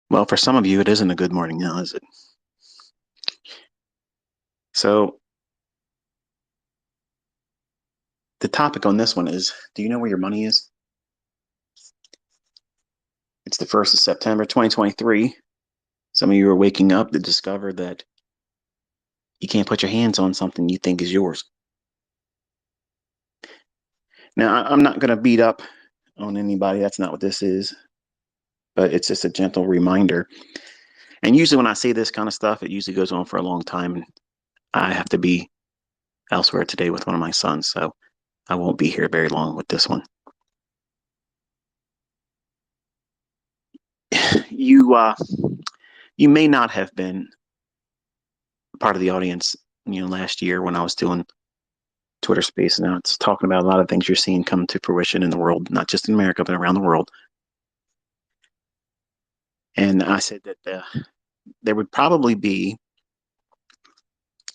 Well, for some of you, it isn't a good morning now, is it? So the topic on this one is, do you know where your money is? It's the 1st of September, 2023. Some of you are waking up to discover that you can't put your hands on something you think is yours. Now, I'm not going to beat up on anybody. That's not what this is. But it's just a gentle reminder. And usually when I say this kind of stuff, it usually goes on for a long time. And I have to be elsewhere today with one of my sons. So I won't be here very long with this one. You you may not have been part of the audience, last year when I was doing Twitter Space. Now it's talking about a lot of things you're seeing come to fruition in the world, not just in America, but around the world. And I said that there would probably be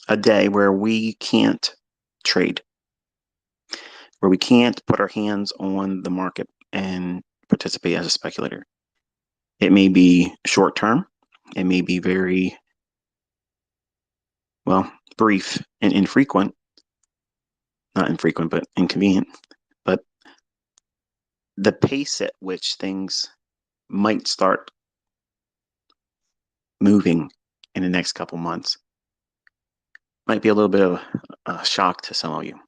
a day where we can't trade, where we can't put our hands on the market and participate as a speculator. It may be short term, it may be very, well, brief and infrequent, not infrequent, but inconvenient. But the pace at which things might start moving in the next couple months might be a little bit of a shock to some of you.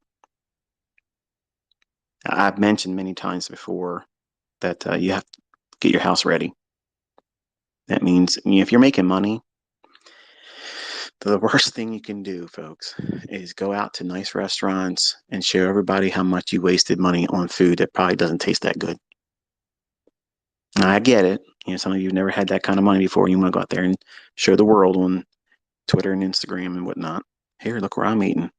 I've mentioned many times before that you have to get your house ready. That means if you're making money, the worst thing you can do, folks, is go out to nice restaurants and show everybody how much you wasted money on food that probably doesn't taste that good. Now, I get it. Some of you have never had that kind of money before. You want to go out there and show the world on Twitter and Instagram and whatnot. Here, look where I'm eating.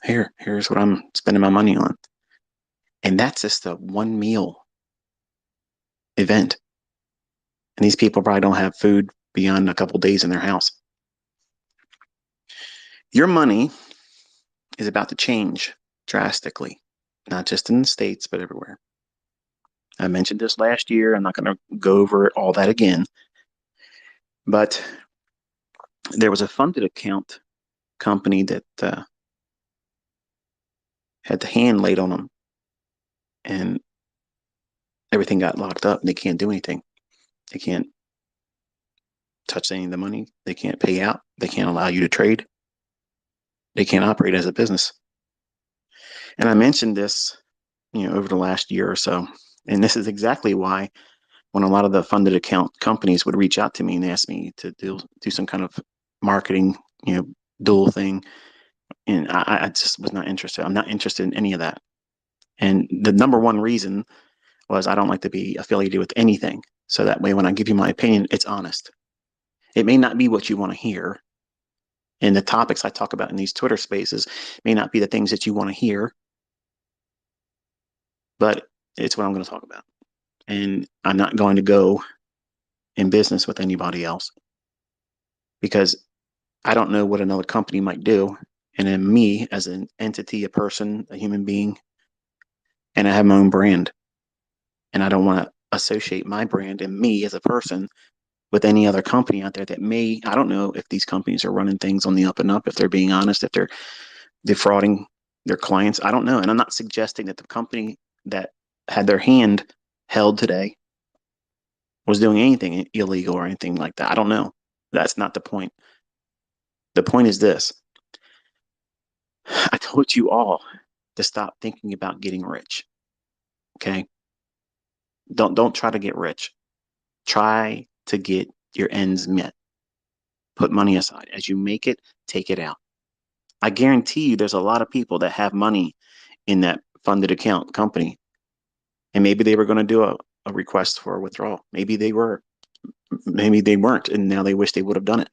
Here's what I'm spending my money on. And that's just a one meal event. And these people probably don't have food beyond a couple days in their house. Your money is about to change drastically, not just in the States, but everywhere. I mentioned this last year. I'm not going to go over all that again. But there was a funded account company that had the hand laid on them, and everything got locked up, and they can't do anything. They can't touch any of the money. They can't pay out. They can't allow you to trade. They can't operate as a business. And I mentioned this, over the last year or so. And this is exactly why when a lot of the funded account companies would reach out to me and ask me to do some kind of marketing, dual thing, and I just was not interested. I'm not interested in any of that. And the number one reason was I don't like to be affiliated with anything. So that way, when I give you my opinion, it's honest. It may not be what you want to hear. And the topics I talk about in these Twitter spaces may not be the things that you want to hear, but it's what I'm going to talk about. And I'm not going to go in business with anybody else because I don't know what another company might do. And then me as an entity, a person, a human being, and I have my own brand. And I don't want to associate my brand and me as a person with any other company out there that may, I don't know if these companies are running things on the up and up, if they're being honest, if they're defrauding their clients. I don't know. And I'm not suggesting that the company that had their hand held today was doing anything illegal or anything like that. I don't know. That's not the point. The point is this. I told you all to stop thinking about getting rich. Okay? Don't try to get rich. Try to get your ends met. Put money aside. As you make it, take it out. I guarantee you there's a lot of people that have money in that funded account company. And maybe they were going to do a request for a withdrawal. Maybe they were. Maybe they weren't. And now they wish they would have done it.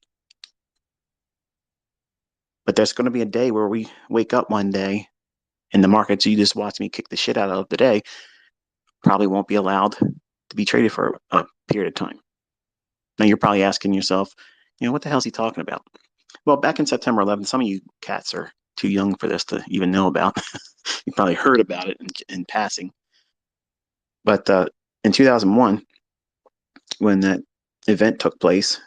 But there's going to be a day where we wake up one day and the markets you just watched me kick the shit out of today probably won't be allowed to be traded for a period of time. Now you're probably asking yourself, what the hell is he talking about? Well, back in September 11th, some of you cats are too young for this to even know about. You probably heard about it in passing. But in 2001, when that event took place,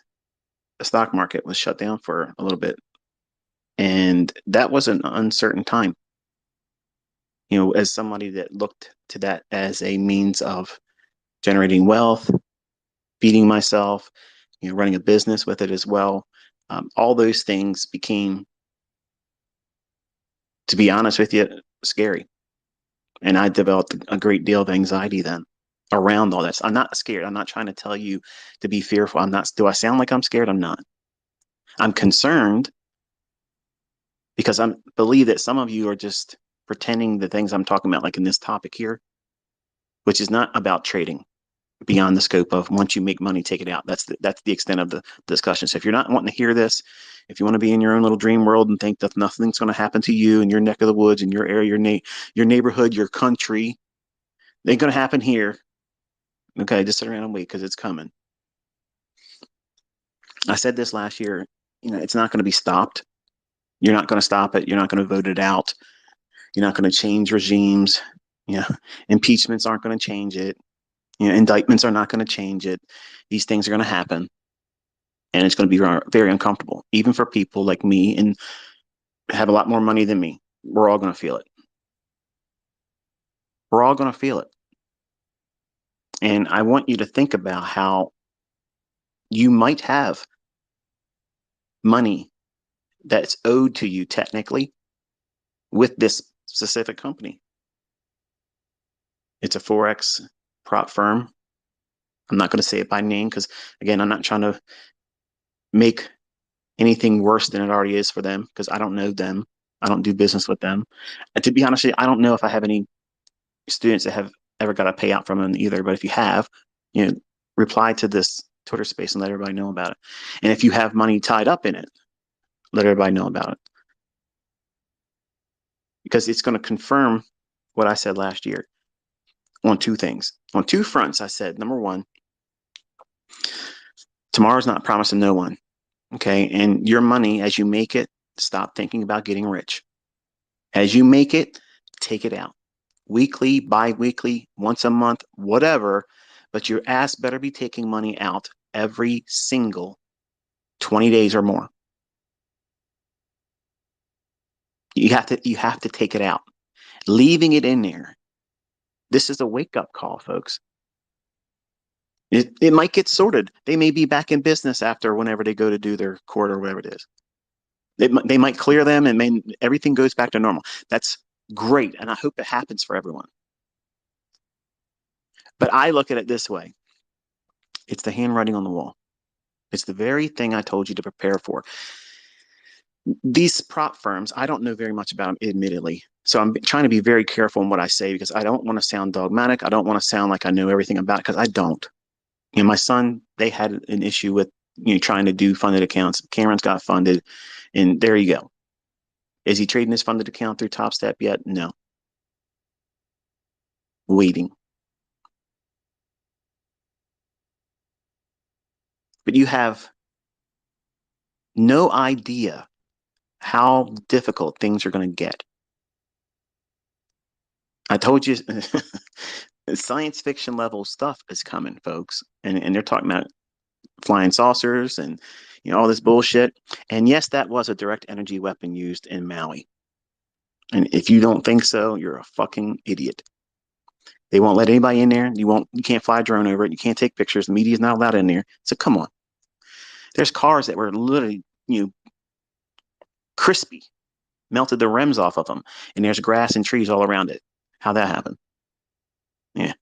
the stock market was shut down for a little bit. And that was an uncertain time. As somebody that looked to that as a means of generating wealth, feeding myself, running a business with it as well. All those things became, to be honest with you, scary. And I developed a great deal of anxiety then around all this. I'm not scared. I'm not trying to tell you to be fearful. I'm not. Do I sound like I'm scared? I'm not. I'm concerned because I believe that some of you are just pretending the things I'm talking about, like in this topic here, which is not about trading beyond the scope of once you make money, take it out. That's the extent of the discussion. So if you're not wanting to hear this, if you want to be in your own little dream world and think that nothing's going to happen to you in your neck of the woods, in your area, your neighborhood, your country, it ain't going to happen here. Okay, just sit around and wait because it's coming. I said this last year, it's not going to be stopped. You're not going to stop it. You're not going to vote it out. You're not going to change regimes. Impeachments aren't going to change it. Indictments are not going to change it. These things are going to happen. And it's going to be very uncomfortable, even for people like me and have a lot more money than me. We're all going to feel it. We're all going to feel it. And I want you to think about how you might have money that's owed to you technically with this specific company. It's a Forex prop firm. I'm not going to say it by name because, again, I'm not trying to make anything worse than it already is for them because I don't know them. I don't do business with them. And to be honest, I don't know if I have any students that have ever got a payout from them either. But if you have, reply to this Twitter space and let everybody know about it. And if you have money tied up in it, let everybody know about it. Because it's going to confirm what I said last year on two things. On two fronts, I said, number one, tomorrow's not promised to no one. Okay. And your money, as you make it, stop thinking about getting rich. As you make it, take it out. Weekly, bi-weekly, once a month, whatever. But your ass better be taking money out every single 20 days or more. You have to take it out. Leaving it in there. This is a wake-up call, folks. It might get sorted. They may be back in business after whenever they go to do their court or whatever it is. They might clear them and everything goes back to normal. That's great. And I hope it happens for everyone. But I look at it this way. It's the handwriting on the wall. It's the very thing I told you to prepare for. These prop firms, I don't know very much about them, admittedly. So I'm trying to be very careful in what I say because I don't want to sound dogmatic. I don't want to sound like I know everything about it because I don't. My son, they had an issue with trying to do funded accounts. Cameron's got funded, and there you go. Is he trading his funded account through Top Step yet? No. Waiting. But you have no idea how difficult things are going to get. I told you science fiction level stuff is coming, folks. And they're talking about flying saucers and all this bullshit. And yes, that was a direct energy weapon used in Maui. And if you don't think so, you're a fucking idiot. They won't let anybody in there. You can't fly a drone over it. You can't take pictures. The media's not allowed in there. So come on. There's cars that were literally, crispy, melted the rims off of them. And there's grass and trees all around it. How'd that happen? Yeah.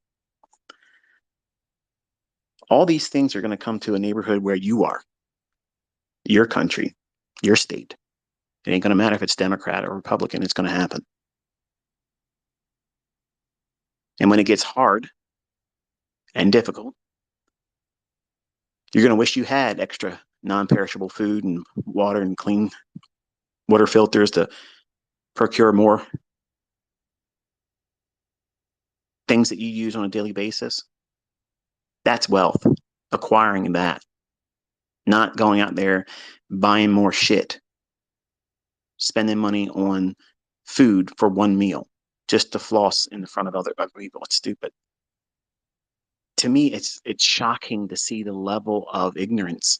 All these things are going to come to a neighborhood where you are, your country, your state. It ain't going to matter if it's Democrat or Republican. It's going to happen. And when it gets hard and difficult, you're going to wish you had extra non-perishable food and water and clean water filters to procure more things that you use on a daily basis. That's wealth, acquiring that, not going out there buying more shit, spending money on food for one meal just to floss in front of other people. It's stupid. to me, it's shocking to see the level of ignorance.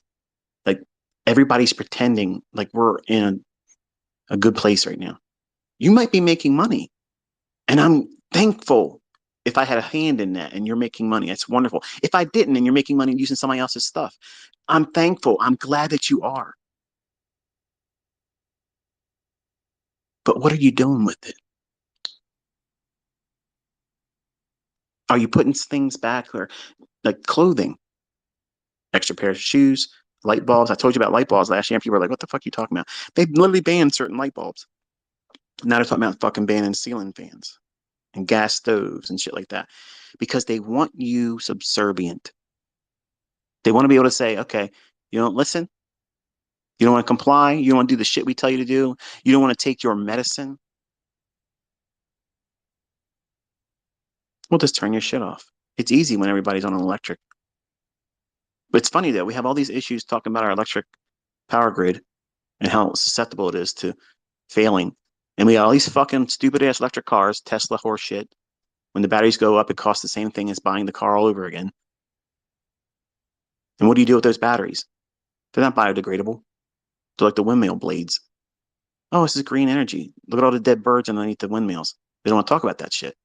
Like everybody's pretending like we're in a good place right now. You might be making money, and I'm thankful if I had a hand in that and you're making money. That's wonderful. If I didn't and you're making money using somebody else's stuff, I'm thankful. I'm glad that you are. But what are you doing with it? Are you putting things back or like clothing, extra pair of shoes, light bulbs? I told you about light bulbs last year. And people were like, what the fuck are you talking about? They literally banned certain light bulbs. Now they're talking about fucking banning ceiling fans and gas stoves and shit like that because they want you subservient. They want to be able to say, okay, you don't listen. You don't want to comply. You don't want to do the shit we tell you to do. You don't want to take your medicine. We'll just turn your shit off. It's easy when everybody's on an electric. But it's funny though. We have all these issues talking about our electric power grid and how susceptible it is to failing. And we got all these fucking stupid ass electric cars, Tesla horse shit. When the batteries go up, it costs the same thing as buying the car all over again. And what do you do with those batteries? They're not biodegradable. They're like the windmill blades. Oh, this is green energy. Look at all the dead birds underneath the windmills. They don't want to talk about that shit.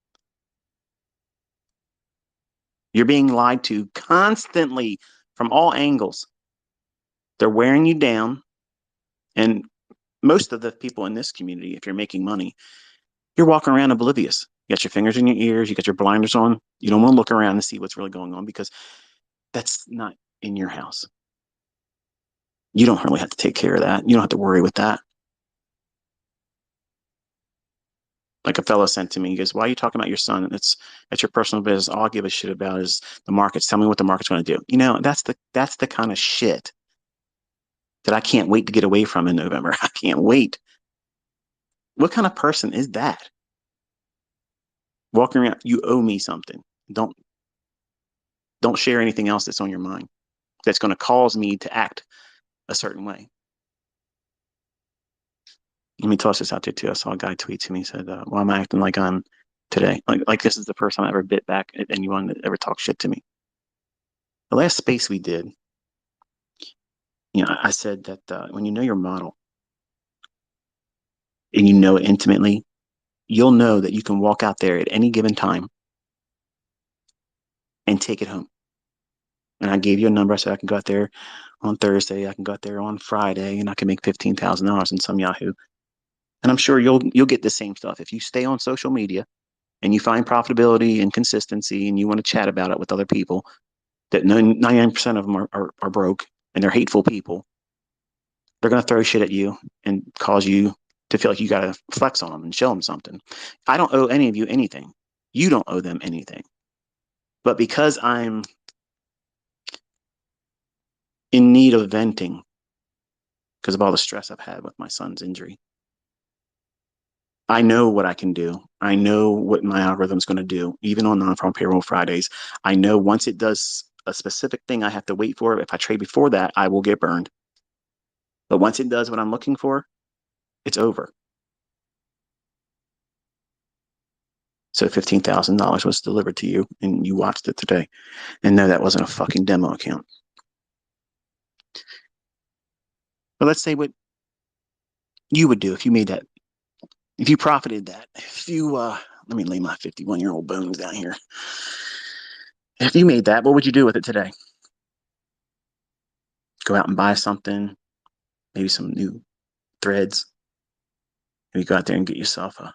You're being lied to constantly from all angles. They're wearing you down. And most of the people in this community, if you're making money, you're walking around oblivious. You got your fingers in your ears, you got your blinders on. You don't want to look around and see what's really going on because that's not in your house. You don't really have to take care of that. You don't have to worry with that. Like a fellow sent to me, he goes, why are you talking about your son? It's your personal business. All I give a shit about is the markets. Tell me what the market's going to do. You know, that's the kind of shit that I can't wait to get away from in November. I can't wait. What kind of person is that? Walking around, you owe me something. Don't don't share anything else that's on your mind that's going to cause me to act a certain way. Let me toss this out there too. I saw a guy tweet to me, said, why am I acting like I'm today? Like this is the first time I ever bit back at anyone that ever talked shit to me. The last space we did, you know, I said that when you know your model and you know it intimately, you'll know that you can walk out there at any given time and take it home. And I gave you a number. I said I can go out there on Thursday, I can go out there on Friday, and I can make $15,000 in some Yahoo. And I'm sure you'll get the same stuff if you stay on social media and you find profitability and consistency and you want to chat about it with other people. That 99% of them are broke and they're hateful people. They're going to throw shit at you and cause you to feel like you got to flex on them and show them something. I don't owe any of you anything. You don't owe them anything. But because I'm in need of venting because of all the stress I've had with my son's injury, I know what I can do. I know what my algorithm's going to do, even on non-farm payroll Fridays. I know once it does a specific thing I have to wait for. If I trade before that, I will get burned. But once it does what I'm looking for, it's over. So $15,000 was delivered to you and you watched it today. And no, that wasn't a fucking demo account. But let's say what you would do if you made that, if you profited that, if you, let me lay my 51-year-old bones down here. If you made that, what would you do with it today? Go out and buy something, maybe some new threads. Maybe go out there and get yourself a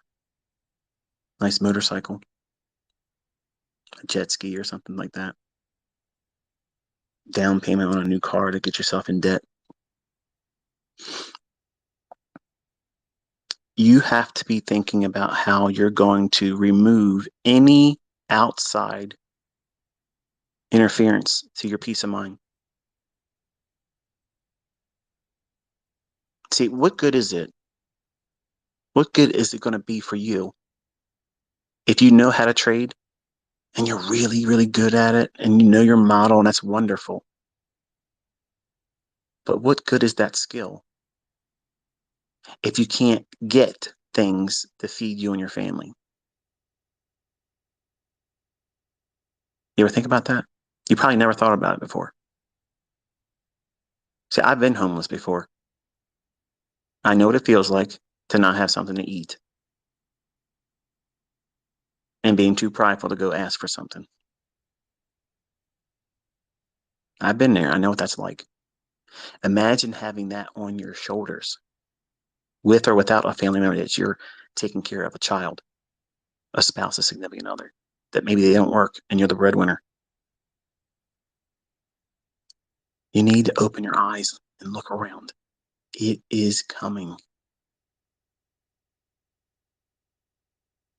nice motorcycle, a jet ski or something like that. Down payment on a new car to get yourself in debt. You have to be thinking about how you're going to remove any outside interference to your peace of mind. See, what good is it? What good is it going to be for you if you know how to trade and you're really, really good at it and you know your model and that's wonderful? But what good is that skill if you can't get things to feed you and your family? You ever think about that? You probably never thought about it before. See, I've been homeless before. I know what it feels like to not have something to eat and being too prideful to go ask for something. I've been there. I know what that's like. Imagine having that on your shoulders with or without a family member that you're taking care of, a child, a spouse, a significant other, that maybe they don't work and you're the breadwinner. You need to open your eyes and look around. It is coming.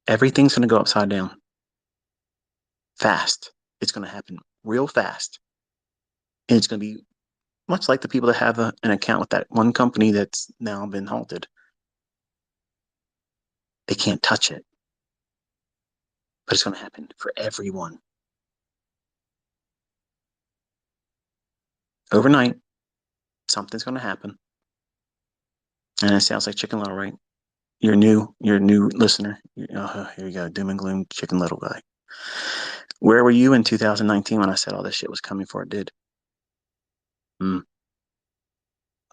Everything's going to go upside down fast. It's going to happen real fast. And it's going to be much like the people that have an account with that one company that's now been halted. They can't touch it, but it's going to happen for everyone. Overnight, something's going to happen. And it sounds like Chicken Little, right? You're new listener. Oh, here you go, doom and gloom, Chicken Little guy. Where were you in 2019 when I said all this shit was coming for it did?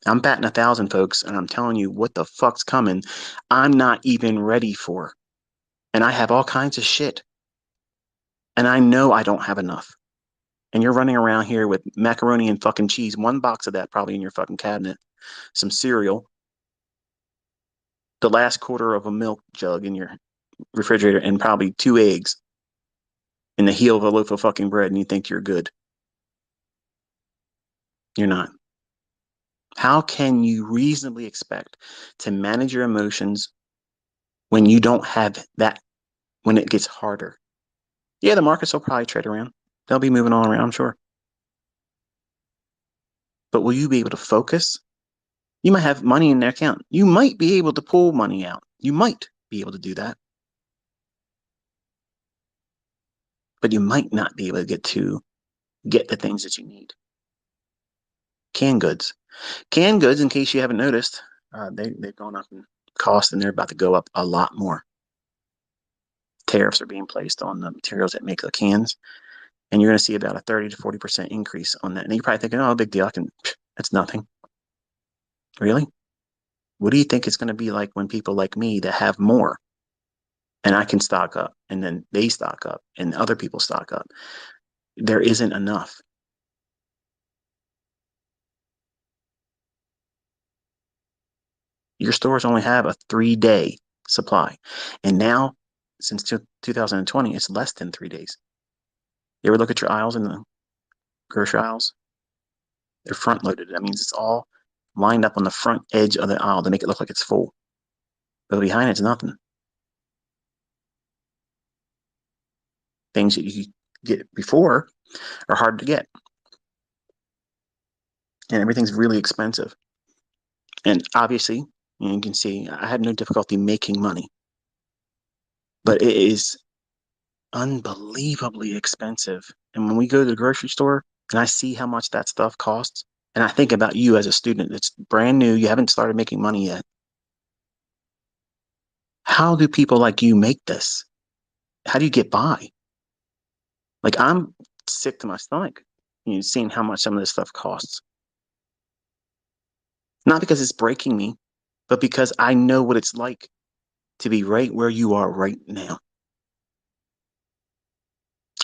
I'm batting 1,000, folks, and I'm telling you what the fuck's coming. I'm not even ready for, and I have all kinds of shit, and I know I don't have enough. And you're running around here with macaroni and fucking cheese, one box of that probably in your fucking cabinet, some cereal, the last quarter of a milk jug in your refrigerator, and probably 2 eggs in the heel of a loaf of fucking bread, and you think you're good. You're not. How can you reasonably expect to manage your emotions when you don't have that, when it gets harder? Yeah, the markets will probably trade around. They'll be moving all around, I'm sure. But will you be able to focus? You might have money in their account. You might be able to pull money out. You might be able to do that. But you might not be able to get the things that you need. Canned goods. Canned goods, in case you haven't noticed, they've gone up in cost and they're about to go up a lot more. Tariffs are being placed on the materials that make the cans, and you're going to see about a 30 to 40% increase on that. And you're probably thinking, oh, big deal. That's nothing. Really? What do you think it's going to be like when people like me that have more and I can stock up and then they stock up and other people stock up? There isn't enough. Your stores only have a 3-day supply. And now, since 2020, it's less than 3 days. You ever look at your aisles in the grocery aisles? They're front loaded. That means it's all lined up on the front edge of the aisle to make it look like it's full. But behind it's nothing. Things that you get before are hard to get. And everything's really expensive. And obviously, you can see I had no difficulty making money. But it is unbelievably expensive. And when we go to the grocery store and I see how much that stuff costs, and I think about you as a student that's brand new, you haven't started making money yet. How do people like you make this? How do you get by? Like, I'm sick to my stomach, seeing how much some of this stuff costs. Not because it's breaking me, but because I know what it's like to be right where you are right now.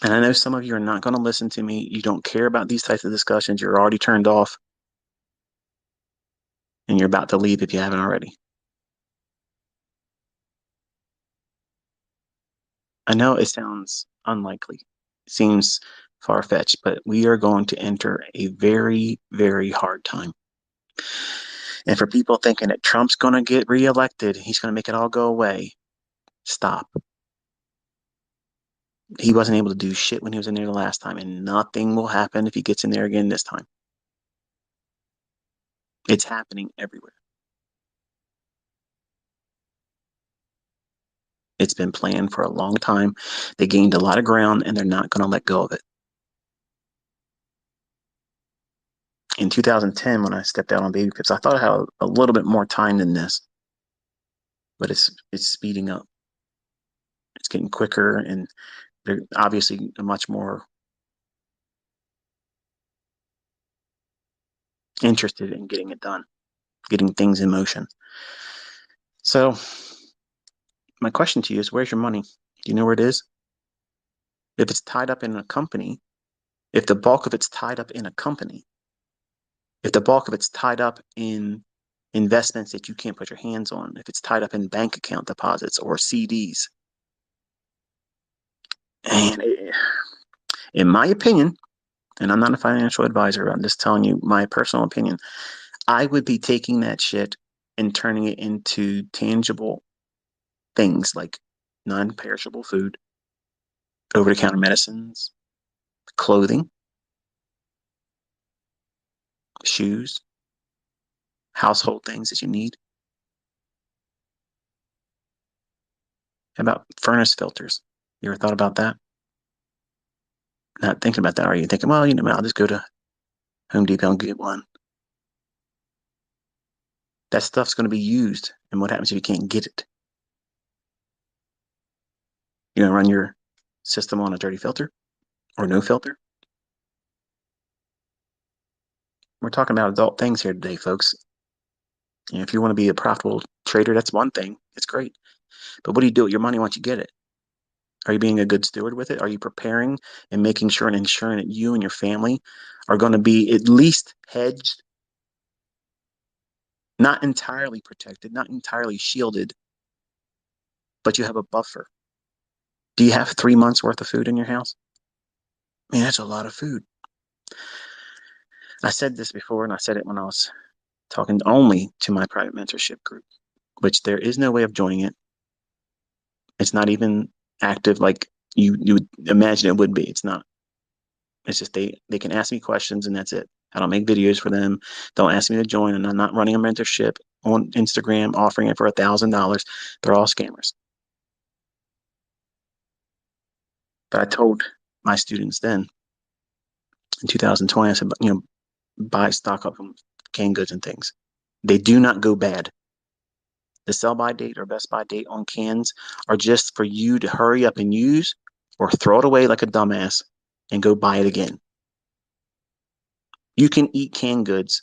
And I know some of you are not going to listen to me. You don't care about these types of discussions. You're already turned off. And you're about to leave if you haven't already. I know it sounds unlikely. It seems far-fetched, but we are going to enter a very, very hard time. And for people thinking that Trump's going to get reelected, he's going to make it all go away, stop. He wasn't able to do shit when he was in there the last time, and nothing will happen if he gets in there again this time. It's happening everywhere. It's been planned for a long time. They gained a lot of ground, and they're not going to let go of it. In 2010, when I stepped out on baby pips, I thought I had a little bit more time than this, but it's speeding up. It's getting quicker, and they're obviously much more interested in getting it done, getting things in motion. So my question to you is, where's your money? Do you know where it is? If it's tied up in a company, if the bulk of it's tied up in a company, if the bulk of it's tied up in investments that you can't put your hands on, if it's tied up in bank account deposits or CDs, and in my opinion, and I'm not a financial advisor, I'm just telling you my personal opinion, I would be taking that shit and turning it into tangible things like non-perishable food, over-the-counter medicines, clothing, shoes, household things that you need. How about furnace filters? You ever thought about that? Not thinking about that, are you? Thinking, well, I'll just go to Home Depot and get one. That stuff's going to be used, and what happens if you can't get it? Run your system on a dirty filter or no filter? We're talking about adult things here today, folks. If you want to be a profitable trader, that's one thing. It's great. But what do you do with your money once you get it? Are you being a good steward with it? Are you preparing and making sure and ensuring that you and your family are going to be at least hedged, not entirely protected, not entirely shielded, but you have a buffer? Do you have 3 months worth of food in your house? Man, that's a lot of food. I said this before, and I said it when I was talking only to my private mentorship group, which there is no way of joining it. It's not even active like you would imagine it would be. It's not. It's just they can ask me questions and that's it. I don't make videos for them. Don't ask me to join, and I'm not running a mentorship on Instagram offering it for $1,000. They're all scammers. But I told my students then in 2020, I said, buy stock up on canned goods and things. They do not go bad. The sell by date or best by date on cans are just for you to hurry up and use or throw it away like a dumbass and go buy it again. You can eat canned goods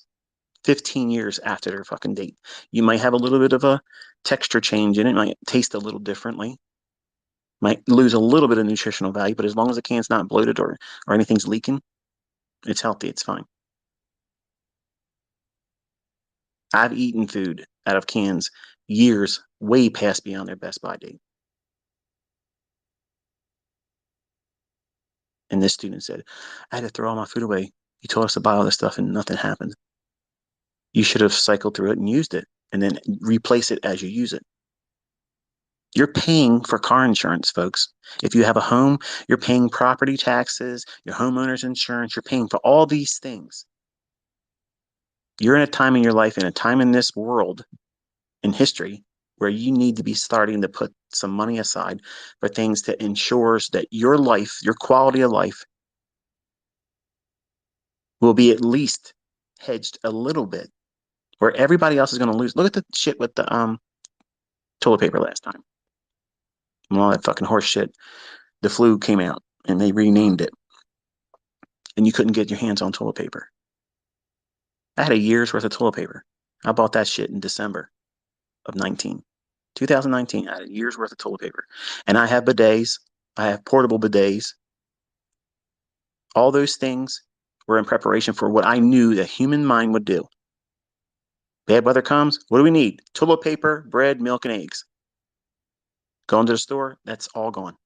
15 years after their fucking date. You might have a little bit of a texture change in it, might taste a little differently, might lose a little bit of nutritional value, but as long as the can's not bloated or anything's leaking, it's healthy, it's fine. I've eaten food out of cans years way past beyond their best by date. And this student said, I had to throw all my food away. You told us to buy all this stuff and nothing happened. You should have cycled through it and used it and then replace it as you use it. You're paying for car insurance, folks. If you have a home, you're paying property taxes, your homeowner's insurance, you're paying for all these things. You're in a time in your life, in a time in this world, in history, where you need to be starting to put some money aside for things that ensures that your life, your quality of life, will be at least hedged a little bit, where everybody else is going to lose. Look at the shit with the toilet paper last time. And all that fucking horse shit. The flu came out and they renamed it. And you couldn't get your hands on toilet paper. I had a year's worth of toilet paper. I bought that shit in December of 2019. I had a year's worth of toilet paper. And I have bidets. I have portable bidets. All those things were in preparation for what I knew the human mind would do. Bad weather comes, what do we need? Toilet paper, bread, milk, and eggs. Going to the store, that's all gone.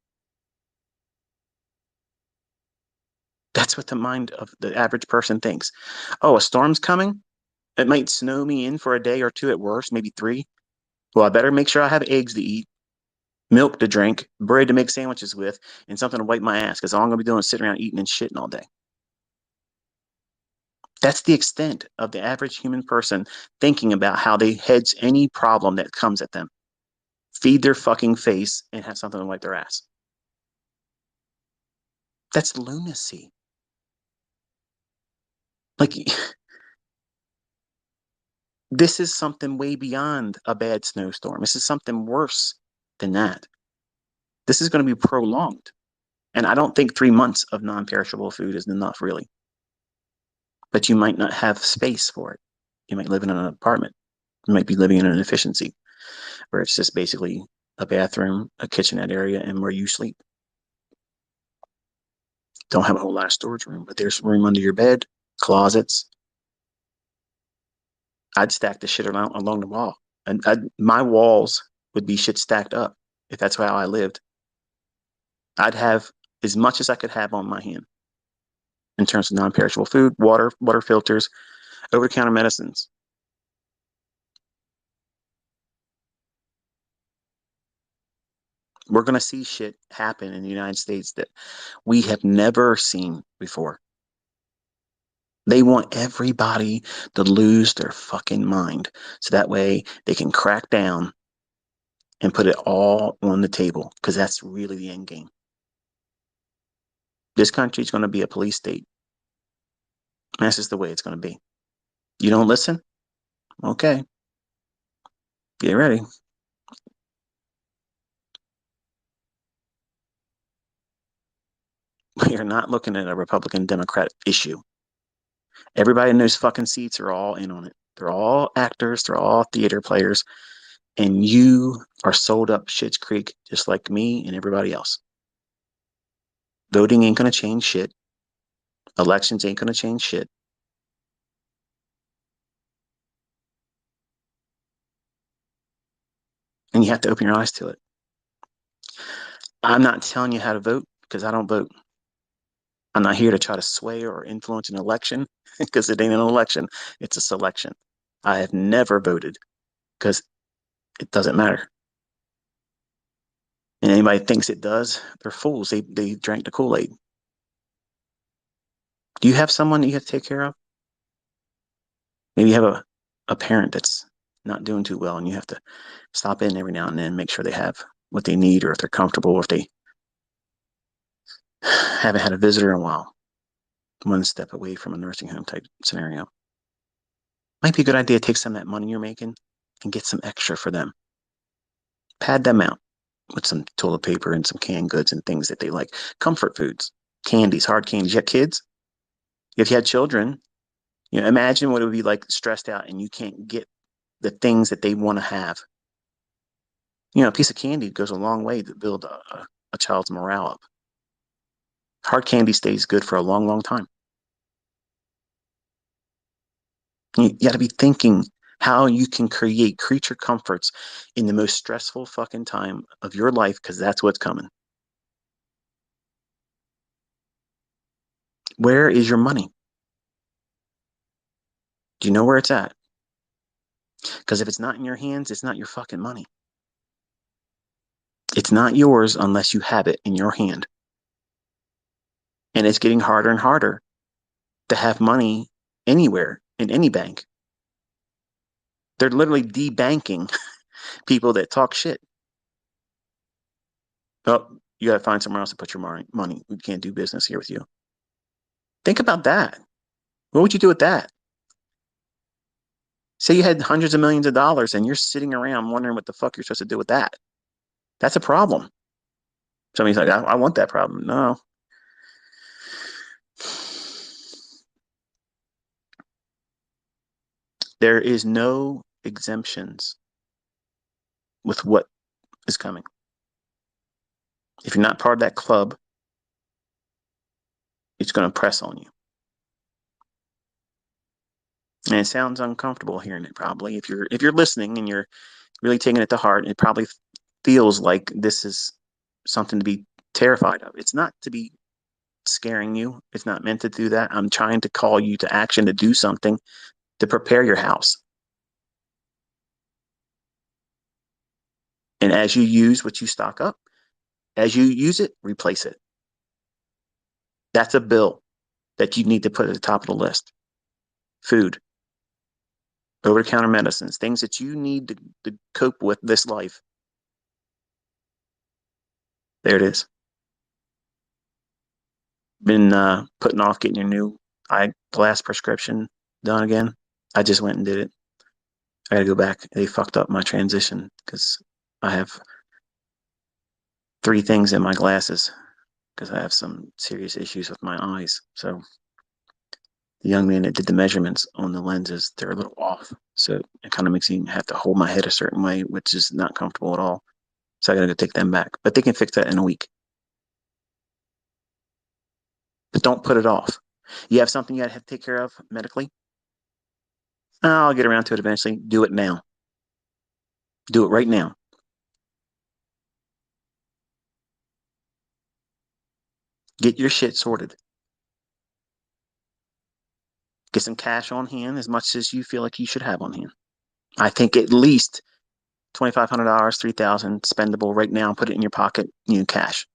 That's what the mind of the average person thinks. Oh, a storm's coming? It might snow me in for a day or two at worst, maybe 3. Well, I better make sure I have eggs to eat, milk to drink, bread to make sandwiches with, and something to wipe my ass, because all I'm going to be doing is sitting around eating and shitting all day. That's the extent of the average human person thinking about how they hedge any problem that comes at them. Feed their fucking face and have something to wipe their ass. That's lunacy. Like, this is something way beyond a bad snowstorm. This is something worse than that. This is going to be prolonged. And I don't think 3 months of non-perishable food is enough, really. but you might not have space for it. You might live in an apartment. You might be living in an efficiency where it's just basically a bathroom, a kitchenette area, and where you sleep. Don't have a whole lot of storage room, but there's room under your bed, closets. I'd stack the shit along the wall. And my walls would be shit stacked up if that's how I lived. I'd have as much as I could have on my hand in terms of non-perishable food, water filters, over-the-counter medicines. We're going to see shit happen in the United States that we have never seen before. They want everybody to lose their fucking mind so that way they can crack down and put it all on the table because that's really the end game. This country is going to be a police state. That's just the way it's going to be. You don't listen? Okay. Get ready. We are not looking at a Republican Democrat issue. Everybody in those fucking seats are all in on it. They're all actors. They're all theater players. And you are sold up Schitt's Creek just like me and everybody else. Voting ain't going to change shit. Elections ain't going to change shit. And you have to open your eyes to it. I'm not telling you how to vote because I don't vote. I'm not here to try to sway or influence an election because it ain't an election. It's a selection. I have never voted because it doesn't matter. And anybody thinks it does, they're fools. They drank the Kool-Aid. Do you have someone that you have to take care of? Maybe you have a parent that's not doing too well and you have to stop in every now and then, make sure they have what they need or if they're comfortable or if they haven't had a visitor in a while. One step away from a nursing home type scenario. Might be a good idea to take some of that money you're making and get some extra for them. Pad them out with some toilet paper and some canned goods and things that they like. Comfort foods, candies, hard candies. You have kids? If you had children, you know, imagine what it would be like stressed out and you can't get the things that they want to have. You know, a piece of candy goes a long way to build a child's morale up. Hard candy stays good for a long, long time. You got to be thinking how you can create creature comforts in the most stressful fucking time of your life because that's what's coming. Where is your money? Do you know where it's at? Because if it's not in your hands, it's not your fucking money. It's not yours unless you have it in your hand. And it's getting harder and harder to have money anywhere in any bank. They're literally debanking people that talk shit. Oh, you got to find somewhere else to put your money. We can't do business here with you. Think about that. What would you do with that? Say you had hundreds of millions of dollars and you're sitting around wondering what the fuck you're supposed to do with that. That's a problem. Somebody's like, I want that problem. No. There is no exemptions with what is coming. If you're not part of that club, it's going to press on you. And it sounds uncomfortable hearing it probably. If you're listening and you're really taking it to heart, it probably feels like this is something to be terrified of. It's not to be scaring you. It's not meant to do that. I'm trying to call you to action to do something to prepare your house. And as you use what you stock up, as you use it, replace it. That's a bill that you need to put at the top of the list. Food, over-the-counter medicines, things that you need to cope with this life. There it is. Been putting off getting your new eyeglass prescription done again. I just went and did it. I got to go back. They fucked up my transition because I have 3 things in my glasses because I have some serious issues with my eyes. So the young man that did the measurements on the lenses, they're a little off. So it kind of makes me have to hold my head a certain way, which is not comfortable at all. So I got to go take them back. But they can fix that in a week. But don't put it off. You have something you got to take care of medically? Oh, I'll get around to it eventually. Do it now. Do it right now. Get your shit sorted. Get some cash on hand as much as you feel like you should have on hand. I think at least $2,500, $3,000 spendable right now. Put it in your pocket, cash.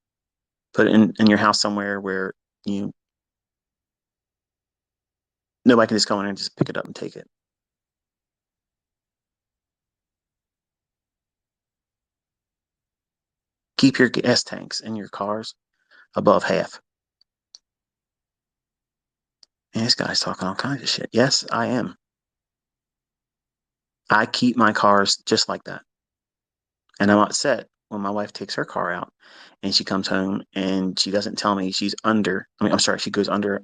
Put it in your house somewhere where you nobody can just go in and just pick it up and take it. Keep your gas tanks in your cars above half. And this guy's talking all kinds of shit. Yes, I am. I keep my cars just like that. And I'm upset when my wife takes her car out and she comes home and she doesn't tell me I'm sorry, she goes under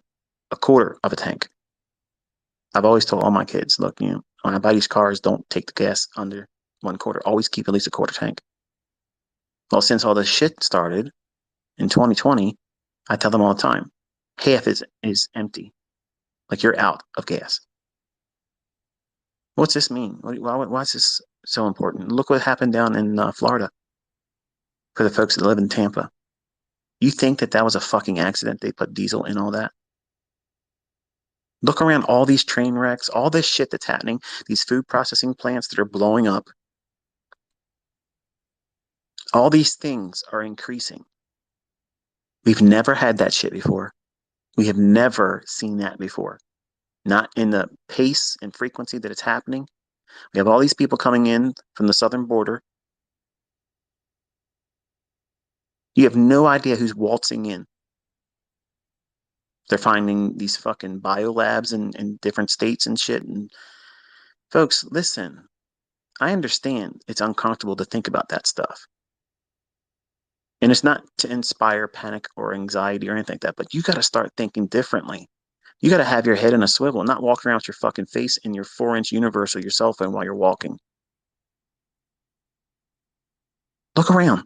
a quarter of a tank. I've always told all my kids, look, when I buy these cars, don't take the gas under 1/4. Always keep at least a quarter tank. Well, since all this shit started in 2020, I tell them all the time, half is empty. Like you're out of gas. What's this mean? Why is this so important? Look what happened down in Florida for the folks that live in Tampa. You think that was a fucking accident? They put diesel in all that? Look around all these train wrecks, all this shit that's happening, these food processing plants that are blowing up. All these things are increasing. We've never had that shit before. We have never seen that before. Not in the pace and frequency that it's happening. We have all these people coming in from the southern border. You have no idea who's waltzing in. They're finding these fucking biolabs in different states and shit. And folks, listen, I understand it's uncomfortable to think about that stuff. And it's not to inspire panic or anxiety or anything like that, but you got to start thinking differently. You got to have your head in a swivel, not walk around with your fucking face in your 4-inch universe or your cell phone while you're walking. Look around.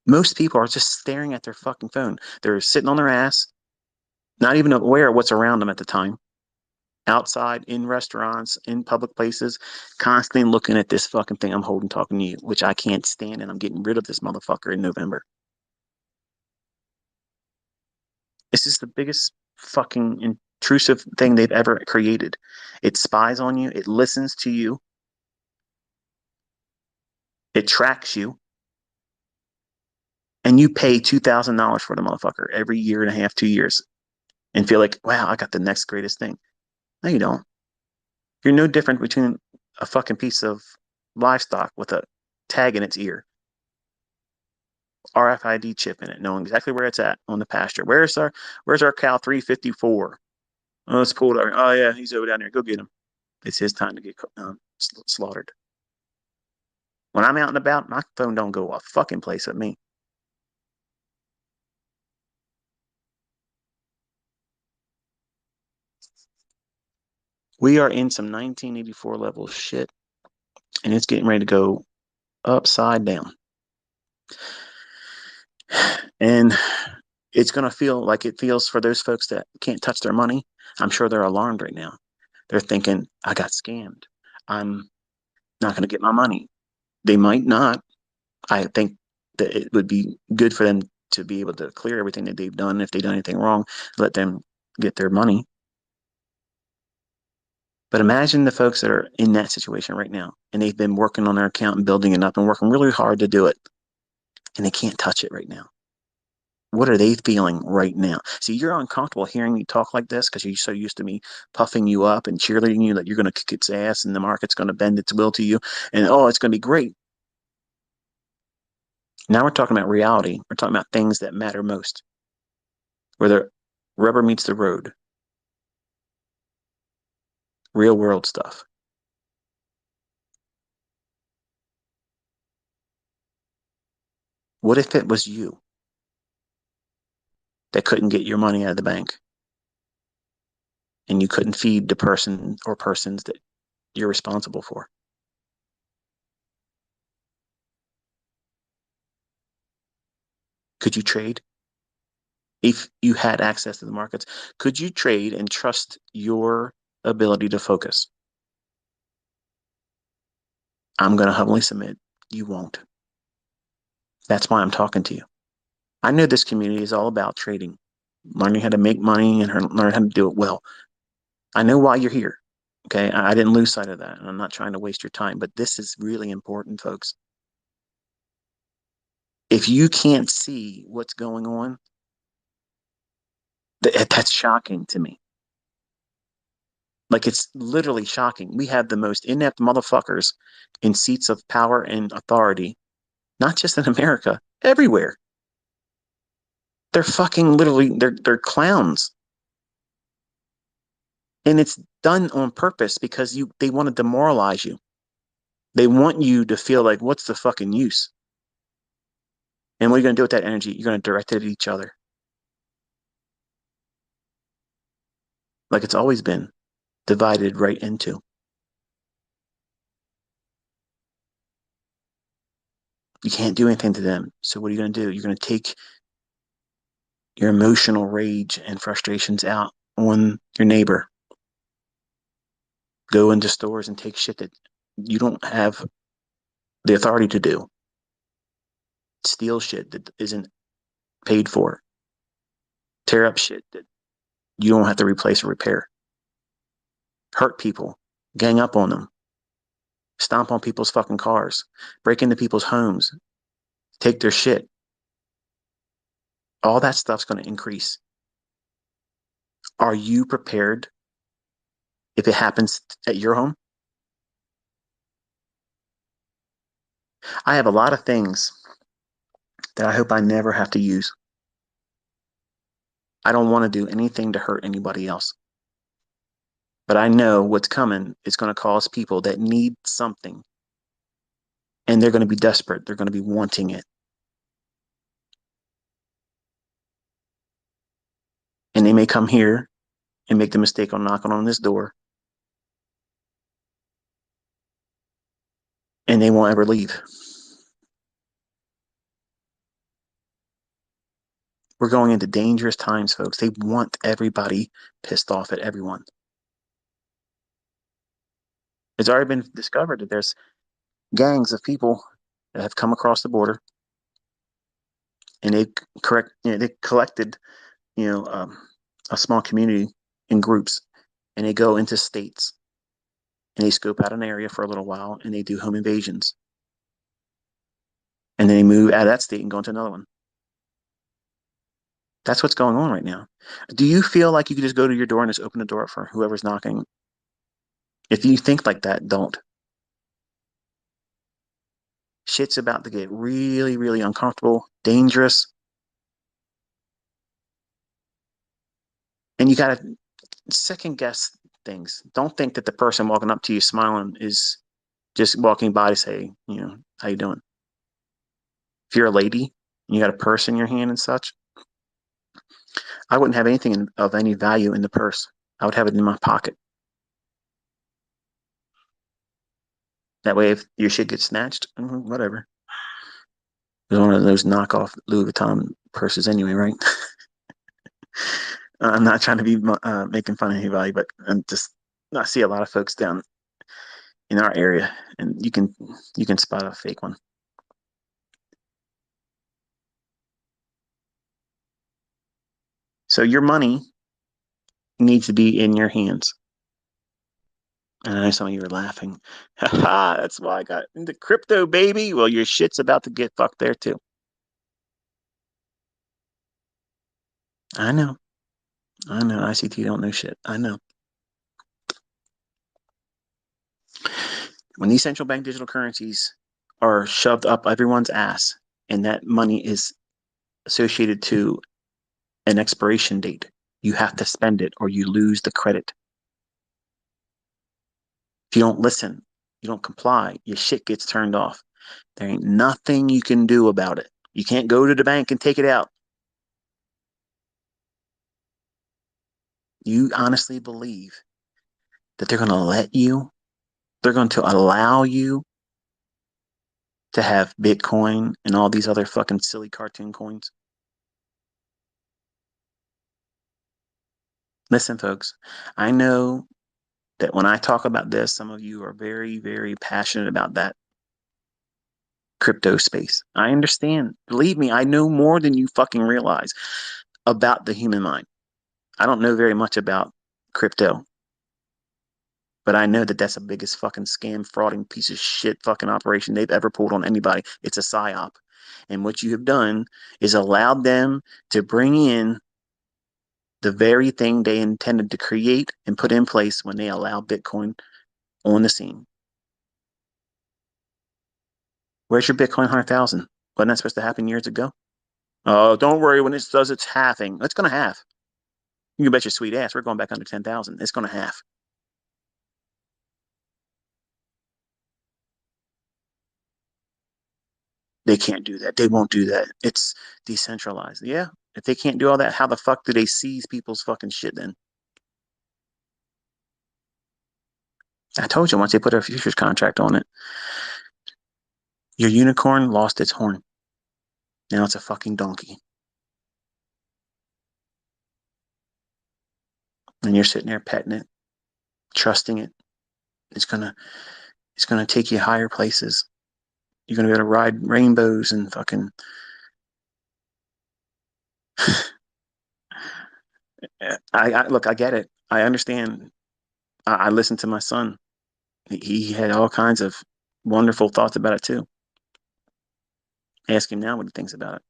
Most people are just staring at their fucking phone. They're sitting on their ass, not even aware of what's around them at the time. Outside, in restaurants, in public places, constantly looking at this fucking thing I'm holding talking to you, which I can't stand, and I'm getting rid of this motherfucker in November. This is the biggest fucking intrusive thing they've ever created. It spies on you, it listens to you, it tracks you, and you pay $2,000 for the motherfucker every year and a half, 2 years, and feel like, wow, I got the next greatest thing. No, you don't. You're no different between a fucking piece of livestock with a tag in its ear, RFID chip in it, knowing exactly where it's at on the pasture. Where's our cow 354? Oh, it's pulled over. Oh yeah, he's over down there. Go get him. It's his time to get slaughtered. When I'm out and about, my phone don't go a fucking place at me. We are in some 1984 level shit, and it's getting ready to go upside down. And it's going to feel like it feels for those folks that can't touch their money. I'm sure they're alarmed right now. They're thinking, I got scammed. I'm not going to get my money. They might not. I think that it would be good for them to be able to clear everything that they've done. If they've done anything wrong, let them get their money. But imagine the folks that are in that situation right now, and they've been working on their account and building it up and working really hard to do it, and they can't touch it right now. What are they feeling right now? See, you're uncomfortable hearing me talk like this because you're so used to me puffing you up and cheerleading you that you're going to kick its ass and the market's going to bend its will to you, and oh, it's going to be great. Now we're talking about reality. We're talking about things that matter most, where the rubber meets the road, real world stuff. What if it was you that couldn't get your money out of the bank? and you couldn't feed the person or persons that you're responsible for? Could you trade? If you had access to the markets, could you trade and trust your ability to focus? I'm going to humbly submit you won't. That's why I'm talking to you. I know this community is all about trading, learning how to make money and learn how to do it well. I know why you're here. Okay. I didn't lose sight of that. And I'm not trying to waste your time, but this is really important, folks. If you can't see what's going on, that's shocking to me. Like, it's literally shocking. We have the most inept motherfuckers in seats of power and authority, not just in America, everywhere. They're fucking literally, they're clowns. And it's done on purpose because they want to demoralize you. They want you to feel like, what's the fucking use? And what are you going to do with that energy? You're going to direct it at each other. Like it's always been divided right into. You can't do anything to them. So what are you going to do? You're going to take your emotional rage and frustrations out on your neighbor. Go into stores and take shit that you don't have the authority to do. Steal shit that isn't paid for. Tear up shit that you don't have to replace or repair. Hurt people. Gang up on them. Stomp on people's fucking cars. Break into people's homes. Take their shit. All that stuff's going to increase. Are you prepared if it happens at your home? I have a lot of things that I hope I never have to use. I don't want to do anything to hurt anybody else. But I know what's coming is going to cause people that need something, and they're going to be desperate. They're going to be wanting it. And they may come here and make the mistake of knocking on this door, and they won't ever leave. We're going into dangerous times, folks. They want everybody pissed off at everyone. It's already been discovered that there's gangs of people that have come across the border, and they collected, you know, um, a small community in groups, and they go into states and they scope out an area for a little while and they do home invasions, and then they move out of that state and go into another one. That's what's going on right now. Do you feel like you could just go to your door and just open the door for whoever's knocking? If you think like that, don't. Shit's about to get really, really uncomfortable, dangerous, and you got to second guess things. Don't think that the person walking up to you smiling is just walking by to say, how you doing? If you're a lady and you got a purse in your hand and such, I wouldn't have anything of any value in the purse. I would have it in my pocket. That way, if your shit gets snatched, whatever. It's one of those knockoff Louis Vuitton purses anyway, right? I'm not trying to be making fun of anybody, but I see a lot of folks down in our area, and you can spot a fake one. So your money needs to be in your hands. And I know some of you are laughing. Ha, that's why I got into crypto, baby. Well, your shit's about to get fucked there too. I know. I know. ICT don't know shit. I know. When these central bank digital currencies are shoved up everyone's ass, and that money is associated to an expiration date, you have to spend it or you lose the credit. If you don't listen, you don't comply, your shit gets turned off. There ain't nothing you can do about it. You can't go to the bank and take it out. You honestly believe that they're going to allow you to have Bitcoin and all these other fucking silly cartoon coins? Listen, folks, I know that when I talk about this, some of you are very, very passionate about that crypto space. I understand. Believe me, I know more than you fucking realize about the human mind. I don't know very much about crypto, but I know that that's the biggest fucking scam, frauding piece of shit fucking operation they've ever pulled on anybody. It's a psyop. And what you have done is allowed them to bring in the very thing they intended to create and put in place when they allowed Bitcoin on the scene. Where's your Bitcoin 100,000? Wasn't that supposed to happen years ago? Oh, don't worry. When it does its halving, it's going to halve. You can bet your sweet ass we're going back under 10,000. It's going to halve. They can't do that. They won't do that. It's decentralized. Yeah. If they can't do all that, how the fuck do they seize people's fucking shit then? I told you once they put a futures contract on it, your unicorn lost its horn. Now it's a fucking donkey. And you're sitting there petting it, trusting it. It's gonna it's gonna take you higher places. You're gonna be able to ride rainbows and fucking I look, I get it. I understand. I listened to my son. He had all kinds of wonderful thoughts about it too. Ask him now what he thinks about it.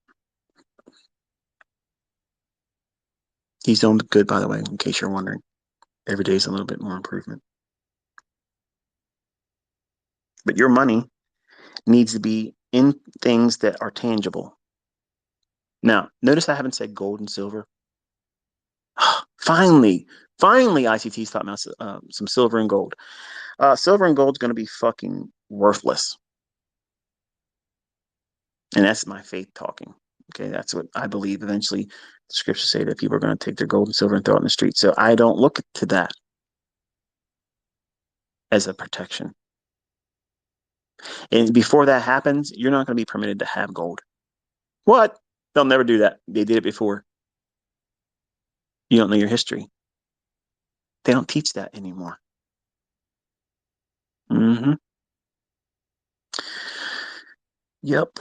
He's doing good, by the way, in case you're wondering. Every day is a little bit more improvement. But your money needs to be in things that are tangible. Now, notice I haven't said gold and silver. finally, finally, ICT's talking about some silver and gold. Silver and gold's going to be fucking worthless. And that's my faith talking. Okay, that's what I believe. Eventually, the scriptures say that people are going to take their gold and silver and throw it in the street. So I don't look to that as a protection. And before that happens, you're not going to be permitted to have gold. What? They'll never do that. They did it before. You don't know your history. They don't teach that anymore. Mm-hmm. Yep.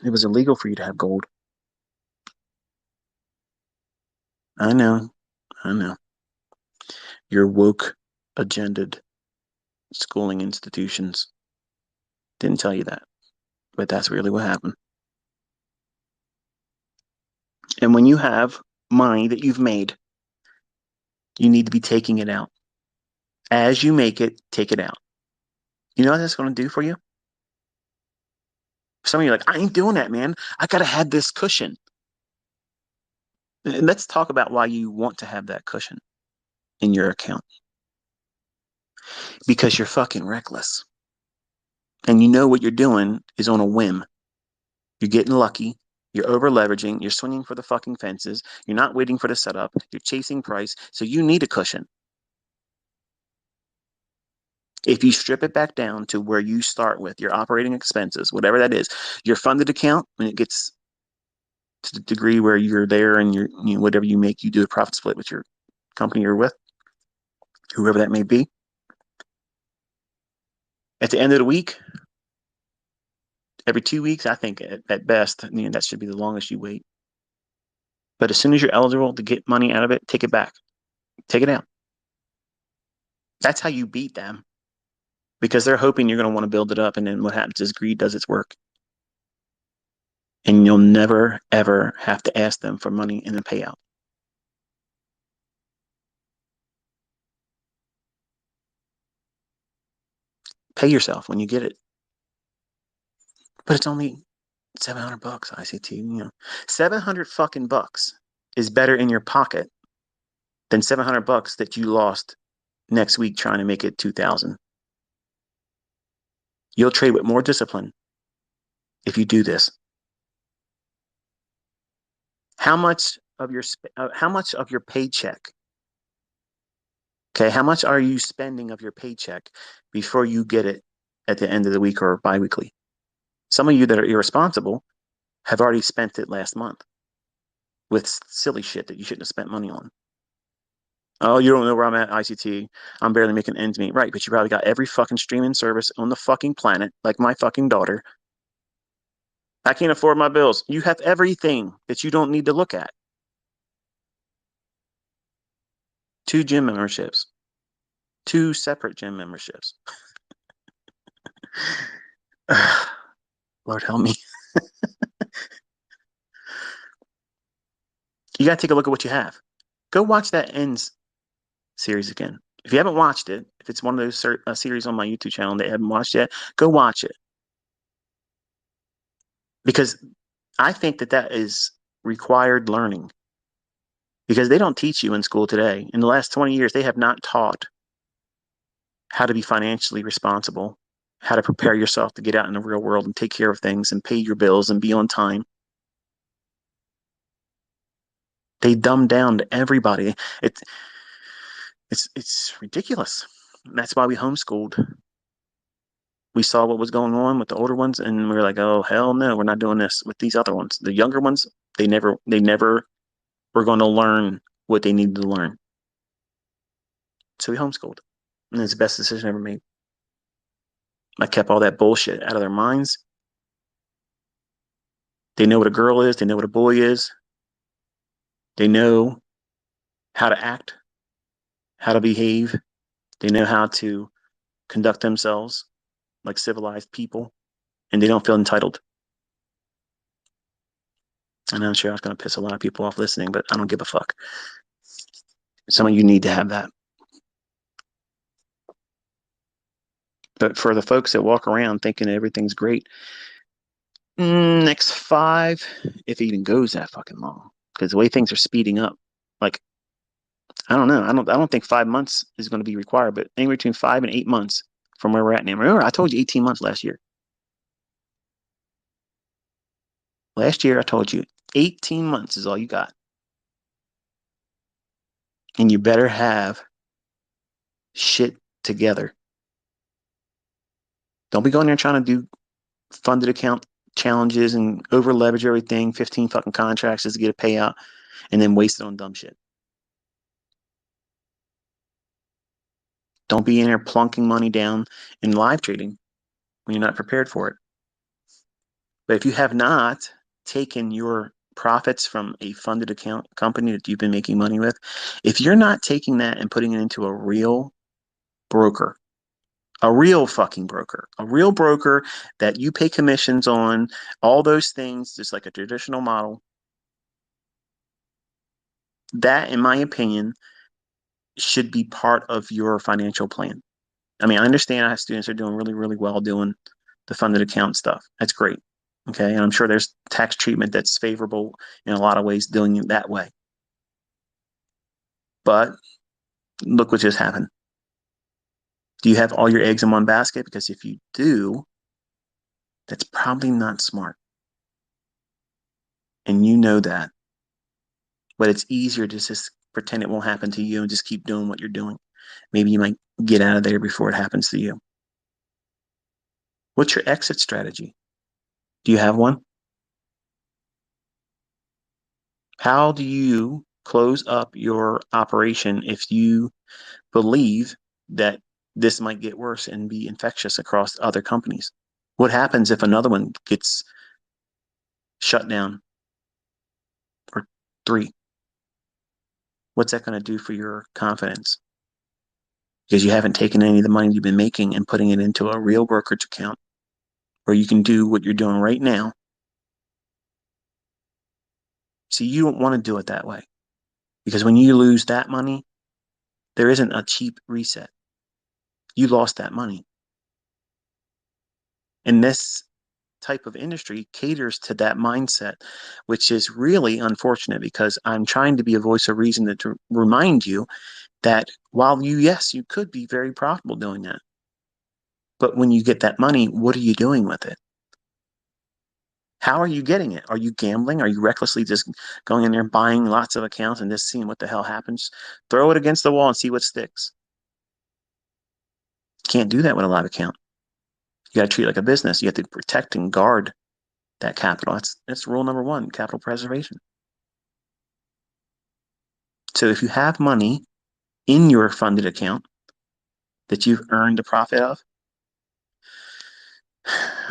It was illegal for you to have gold. I know. I know. Your woke, agendaed schooling institutions didn't tell you that, but that's really what happened. And when you have money that you've made, you need to be taking it out. As you make it, take it out. You know what that's going to do for you? Some of you are like, I ain't doing that, man. I got to have this cushion. And let's talk about why you want to have that cushion in your account. Because you're fucking reckless. And you know what you're doing is on a whim. You're getting lucky. You're over leveraging. You're swinging for the fucking fences. You're not waiting for the setup. You're chasing price. So you need a cushion. If you strip it back down to where you start with your operating expenses, whatever that is, your funded account, when it gets to the degree where you're there and whatever you make, you do a profit split with your company you're with, whoever that may be. At the end of the week, every 2 weeks, I think at best, that should be the longest you wait. But as soon as you're eligible to get money out of it, take it back. Take it out. That's how you beat them because they're hoping you're going to want to build it up. And then what happens is greed does its work. And you'll never, ever have to ask them for money in a payout. Pay yourself when you get it. But it's only $700, ICT. 700 fucking bucks is better in your pocket than $700 that you lost next week trying to make it 2,000. You'll trade with more discipline if you do this. How much of your paycheck Okay, how much are you spending of your paycheck before you get it at the end of the week or biweekly? Some of you that are irresponsible have already spent it last month with silly shit that you shouldn't have spent money on. Oh, you don't know where I'm at, ICT. I'm barely making ends meet. Right, but you probably got every fucking streaming service on the fucking planet, like my fucking daughter. I can't afford my bills. You have everything that you don't need to look at. 2 gym memberships, 2 separate gym memberships. Lord help me. You got to take a look at what you have. Go watch that Ends series again. If you haven't watched it, if it's one of those series on my YouTube channel and they haven't watched it, go watch it. Because I think that that is required learning. Because they don't teach you in school today. In the last 20 years, they have not taught how to be financially responsible, how to prepare yourself to get out in the real world and take care of things and pay your bills and be on time. They dumb down to everybody. It's ridiculous. That's why we homeschooled. We saw what was going on with the older ones, and we were like, "Oh hell no, we're not doing this with these other ones." The younger ones, they never were going to learn what they needed to learn. So we homeschooled, and it's the best decision ever made. I kept all that bullshit out of their minds. They know what a girl is. They know what a boy is. They know how to act, how to behave. They know how to conduct themselves like civilized people, and they don't feel entitled. And I'm sure I was going to piss a lot of people off listening, but I don't give a fuck. Some of you need to have that. But for the folks that walk around thinking everything's great, next 5, if it even goes that fucking long, because the way things are speeding up, like I don't know, I don't think 5 months is going to be required, but anywhere between 5 and 8 months from where we're at now. Remember, I told you 18 months last year. Last year, I told you 18 months is all you got, and you better have shit together. Don't be going there trying to do funded account challenges and over leverage everything, 15 fucking contracts just to get a payout, and then waste it on dumb shit. Don't be in there plunking money down in live trading when you're not prepared for it. But if you have not taken your profits from a funded account company that you've been making money with, if you're not taking that and putting it into a real broker, a real fucking broker, a real broker that you pay commissions on, all those things, just like a traditional model, that, in my opinion, should be part of your financial plan. I mean, I understand I have students that are doing really, really well doing the funded account stuff. That's great. Okay. And I'm sure there's tax treatment that's favorable in a lot of ways doing it that way. But look what just happened. Do you have all your eggs in one basket? Because if you do, that's probably not smart. And you know that. But it's easier to just pretend it won't happen to you and just keep doing what you're doing. Maybe you might get out of there before it happens to you. What's your exit strategy? Do you have one? How do you close up your operation if you believe that this might get worse and be infectious across other companies? What happens if another one gets shut down or 3? What's that going to do for your confidence? Because you haven't taken any of the money you've been making and putting it into a real brokerage account where you can do what you're doing right now. See, you don't want to do it that way because when you lose that money, there isn't a cheap reset. You lost that money. And this type of industry caters to that mindset, which is really unfortunate because I'm trying to be a voice of reason to remind you that while yes, you could be very profitable doing that. But when you get that money, what are you doing with it? How are you getting it? Are you gambling? Are you recklessly just going in there buying lots of accounts and just seeing what the hell happens? Throw it against the wall and see what sticks. can't do that with a live account. You got to treat it like a business. You have to protect and guard that capital. That's rule number one, capital preservation. So if you have money in your funded account that you've earned a profit of,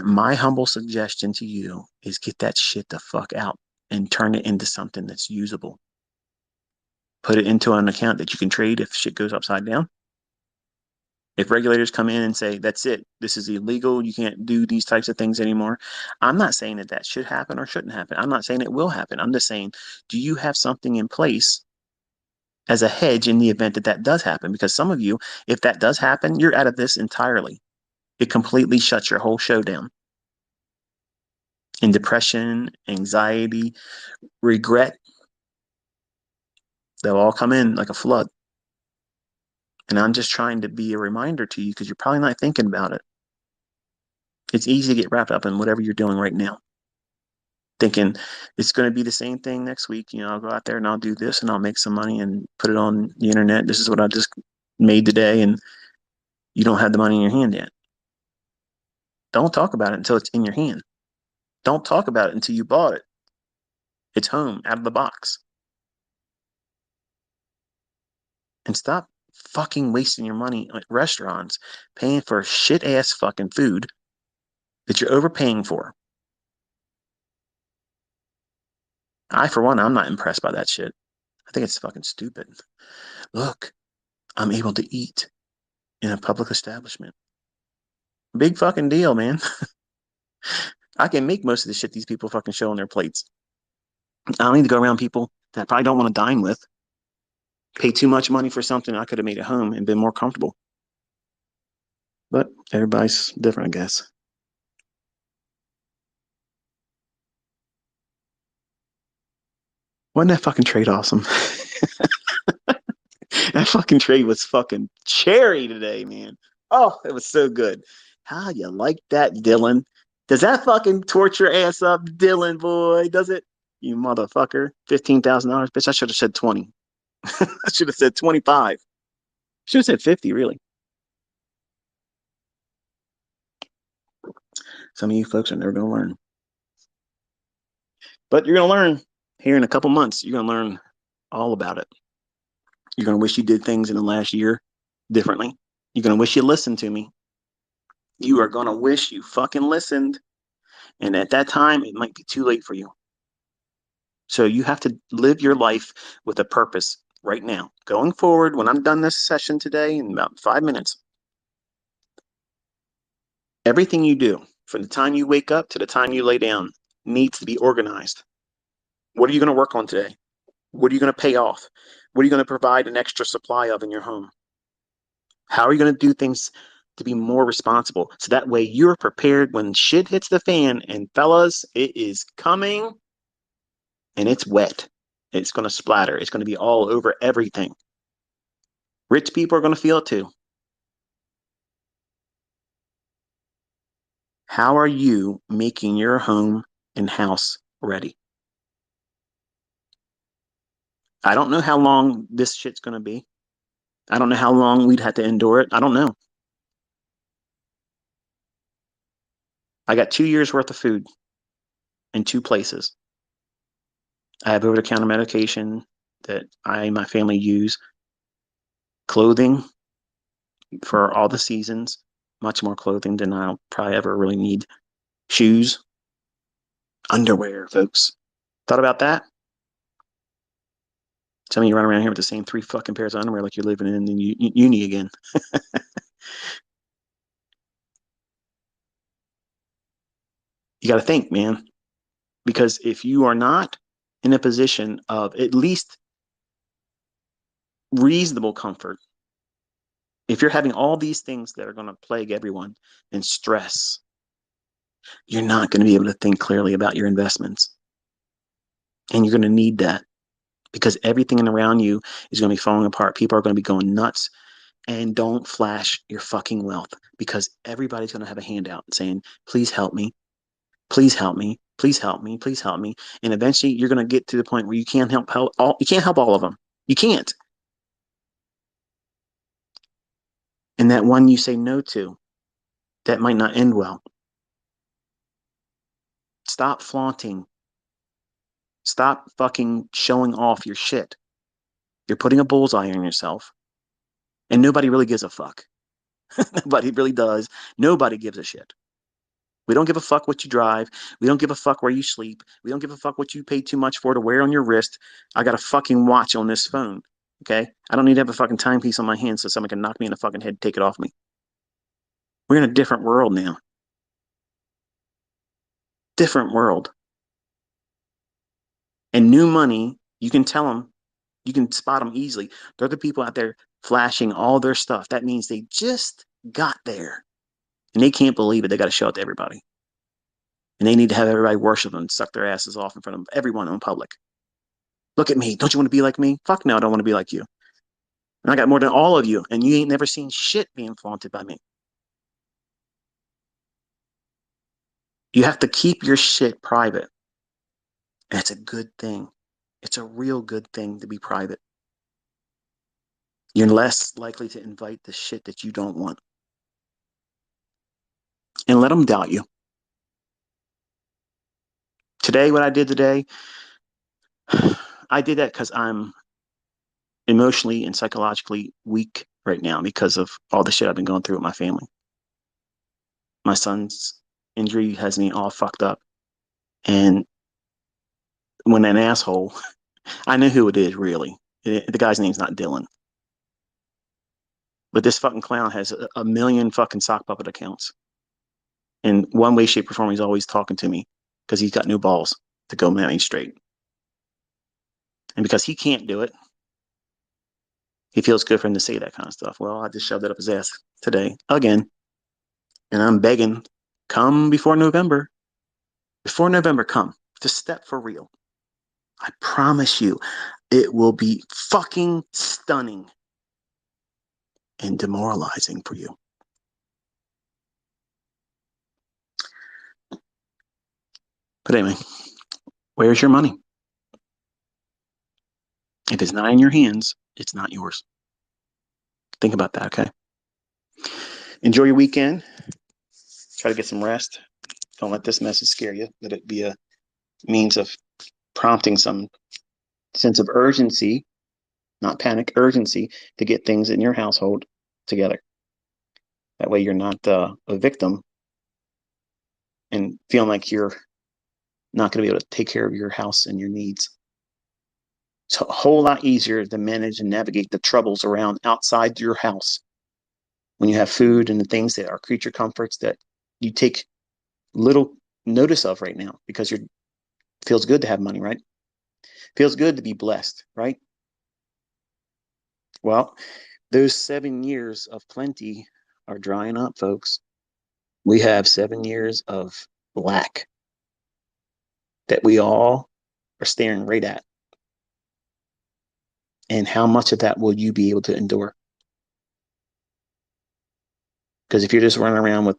my humble suggestion to you is get that shit the fuck out and turn it into something that's usable. Put it into an account that you can trade if shit goes upside down. If regulators come in and say, that's it, this is illegal, you can't do these types of things anymore. I'm not saying that that should happen or shouldn't happen. I'm not saying it will happen. I'm just saying, do you have something in place as a hedge in the event that that does happen? Because some of you, if that does happen, you're out of this entirely. It completely shuts your whole show down. And depression, anxiety, regret, they'll all come in like a flood. And I'm just trying to be a reminder to you because you're probably not thinking about it. It's easy to get wrapped up in whatever you're doing right now. Thinking it's going to be the same thing next week. You know, I'll go out there and I'll do this and I'll make some money and put it on the internet. This is what I just made today. And you don't have the money in your hand yet. Don't talk about it until it's in your hand. Don't talk about it until you bought it. It's home, out of the box. And stop fucking wasting your money at restaurants, paying for shit ass fucking food that you're overpaying for. For one, I'm not impressed by that shit. I think it's fucking stupid. Look, I'm able to eat in a public establishment. Big fucking deal, man. I can make most of the shit these people fucking show on their plates. I don't need to go around people that I probably don't want to dine with. Pay too much money for something I could have made at home and been more comfortable. But everybody's different, I guess. Wasn't that fucking trade awesome? That fucking trade was fucking cherry today, man. Oh, it was so good. How you like that, Dylan? Does that fucking torch your ass up, Dylan boy? Does it? You motherfucker. $15,000. Bitch, I should have said 20. I should have said 25. Should have said 50, really. Some of you folks are never going to learn. But you're going to learn here in a couple months. You're going to learn all about it. You're going to wish you did things in the last year differently. You're going to wish you listened to me. You are going to wish you fucking listened. And at that time, it might be too late for you. So you have to live your life with a purpose right now. Going forward, when I'm done this session today in about 5 minutes, everything you do from the time you wake up to the time you lay down needs to be organized. What are you going to work on today? What are you going to pay off? What are you going to provide an extra supply of in your home? How are you going to do things to be more responsible? So that way you're prepared when shit hits the fan. And fellas, it is coming and it's wet. It's going to splatter. It's going to be all over everything. Rich people are going to feel it too. How are you making your home and house ready? I don't know how long this shit's going to be. I don't know how long we'd have to endure it. I don't know. I got 2 years worth of food in 2 places. I have over-the-counter medication that I and my family use. Clothing for all the seasons. Much more clothing than I'll probably ever really need. Shoes. Underwear, folks. Thought about that? Some of you run around here with the same 3 fucking pairs of underwear like you're living in uni again. You got to think, man. Because if you are not in a position of at least reasonable comfort, if you're having all these things that are going to plague everyone and stress, you're not going to be able to think clearly about your investments. And you're going to need that because everything around you is going to be falling apart. People are going to be going nuts. And don't flash your fucking wealth because everybody's going to have a handout saying, please help me. Please help me. Please help me. Please help me. And eventually you're going to get to the point where you can't help all of them. You can't. And that one you say no to, that might not end well. Stop flaunting. Stop fucking showing off your shit. You're putting a bullseye on yourself, and nobody really gives a fuck. Nobody really does. Nobody gives a shit. We don't give a fuck what you drive. We don't give a fuck where you sleep. We don't give a fuck what you pay too much for to wear on your wrist. I got a fucking watch on this phone. Okay? I don't need to have a fucking timepiece on my hand so someone can knock me in the fucking head and take it off me. We're in a different world now. Different world. And new money, you can tell them, you can spot them easily. They're the people out there flashing all their stuff. That means they just got there. And they can't believe it. They got to show it to everybody. And they need to have everybody worship them and suck their asses off in front of everyone in public. Look at me. Don't you want to be like me? Fuck no, I don't want to be like you. And I got more than all of you, and you ain't never seen shit being flaunted by me. You have to keep your shit private. And it's a good thing. It's a real good thing to be private. You're less likely to invite the shit that you don't want. And let them doubt you. Today, what I did today, I did that because I'm emotionally and psychologically weak right now because of all the shit I've been going through with my family. My son's injury has me all fucked up. And when an asshole, I know who it is, really. The guy's name's not Dylan. But this fucking clown has a million fucking sock puppet accounts. In one way, shape, or form, he's always talking to me because he's got new balls to go at me straight. And because he can't do it, he feels good for him to say that kind of stuff. Well, I just shoved it up his ass today again. And I'm begging, come before November. Before November, come. Just step for real. I promise you, it will be fucking stunning and demoralizing for you. But anyway, where's your money? If it's not in your hands, it's not yours. Think about that, okay? Enjoy your weekend. Try to get some rest. Don't let this message scare you. Let it be a means of prompting some sense of urgency, not panic, urgency to get things in your household together. That way you're not a victim and feeling like you're not going to be able to take care of your house and your needs. It's a whole lot easier to manage and navigate the troubles around outside your house when you have food and the things that are creature comforts that you take little notice of right now because it feels good to have money, right? Feels good to be blessed, right? Well, those 7 years of plenty are drying up, folks. We have 7 years of lack that we all are staring right at. And how much of that will you be able to endure? Because if you're just running around with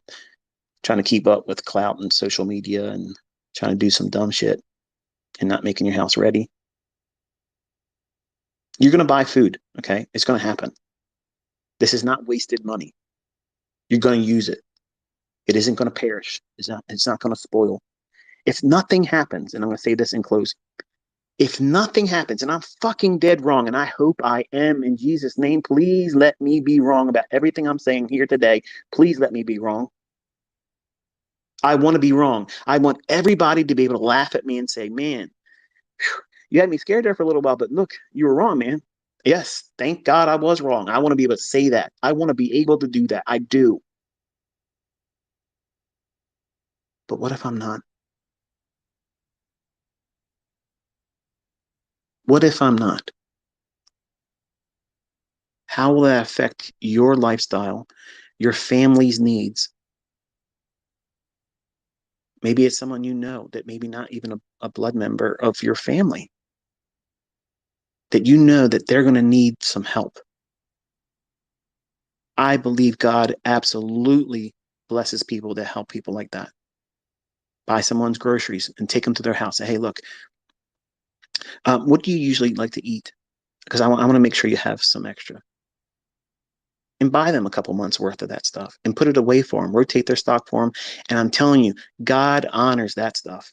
trying to keep up with clout and social media and trying to do some dumb shit and not making your house ready, you're going to buy food, okay? It's going to happen. This is not wasted money. You're going to use it. It isn't going to perish. It's not going to spoil. If nothing happens, and I'm going to say this in close, if nothing happens, and I'm fucking dead wrong, and I hope I am in Jesus' name, please let me be wrong about everything I'm saying here today. Please let me be wrong. I want to be wrong. I want everybody to be able to laugh at me and say, man, you had me scared there for a little while, but look, you were wrong, man. Yes, thank God I was wrong. I want to be able to say that. I want to be able to do that. I do. But what if I'm not? What if I'm not? How will that affect your lifestyle, your family's needs? Maybe it's someone you know that maybe not even a blood member of your family, that you know that they're going to need some help. I believe God absolutely blesses people that help people like that. Buy someone's groceries and take them to their house. Say, hey, look, what do you usually like to eat? Because I want to make sure you have some extra. and buy them a couple months worth of that stuff and put it away for them, rotate their stock for them. And I'm telling you, God honors that stuff.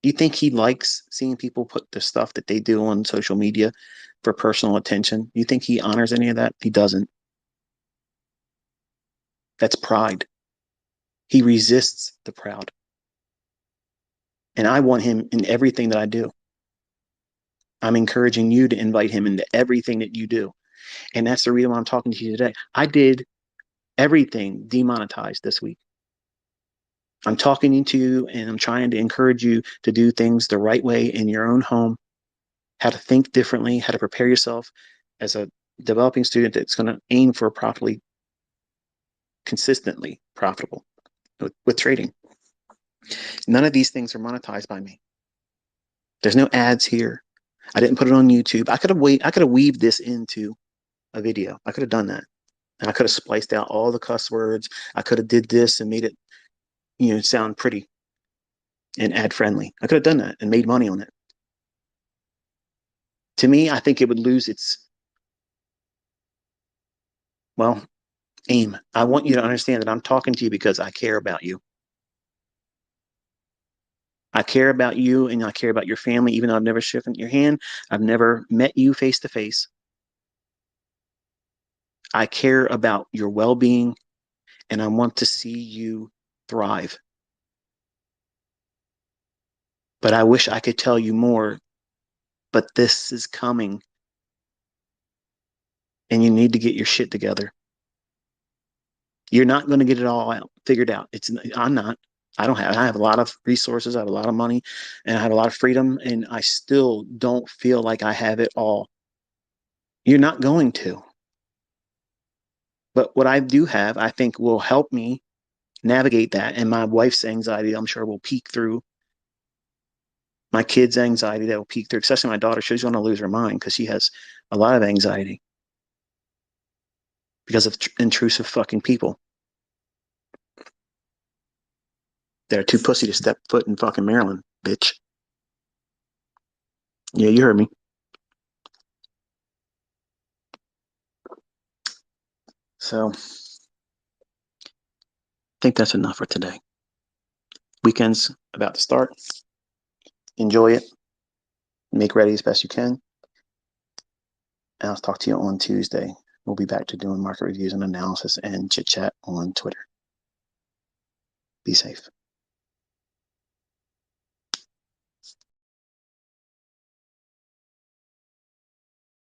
You think he likes seeing people put the stuff that they do on social media for personal attention? You think he honors any of that? He doesn't. That's pride. He resists the proud. And I want him in everything that I do. I'm encouraging you to invite him into everything that you do. And that's the reason why I'm talking to you today. I did everything demonetized this week. I'm talking to you and I'm trying to encourage you to do things the right way in your own home, how to think differently, how to prepare yourself as a developing student that's going to aim for properly, consistently profitable with trading. None of these things are monetized by me. There's no ads here. I didn't put it on YouTube. I could have weaved this into a video. I could have done that. And I could have spliced out all the cuss words. I could have did this and made it, sound pretty and ad friendly. I could have done that and made money on it. To me, I think it would lose its, aim. I want you to understand that I'm talking to you because I care about you. I care about you and I care about your family, even though I've never shaken your hand. I've never met you face to face. I care about your well-being and I want to see you thrive. But I wish I could tell you more, but this is coming and you need to get your shit together. You're not going to get it all figured out. I'm not. I have a lot of resources. I have a lot of money and I have a lot of freedom and I still don't feel like I have it all. You're not going to. But what I do have, I think will help me navigate that. And my wife's anxiety, I'm sure will peek through. My kids' anxiety that will peek through, especially my daughter. She's going to lose her mind because she has a lot of anxiety because of intrusive fucking people. They're too pussy to step foot in fucking Maryland, bitch. Yeah, you heard me. So I think that's enough for today. Weekend's about to start. Enjoy it. Make ready as best you can. And I'll talk to you on Tuesday. We'll be back to doing market reviews and analysis and chit chat on Twitter. Be safe.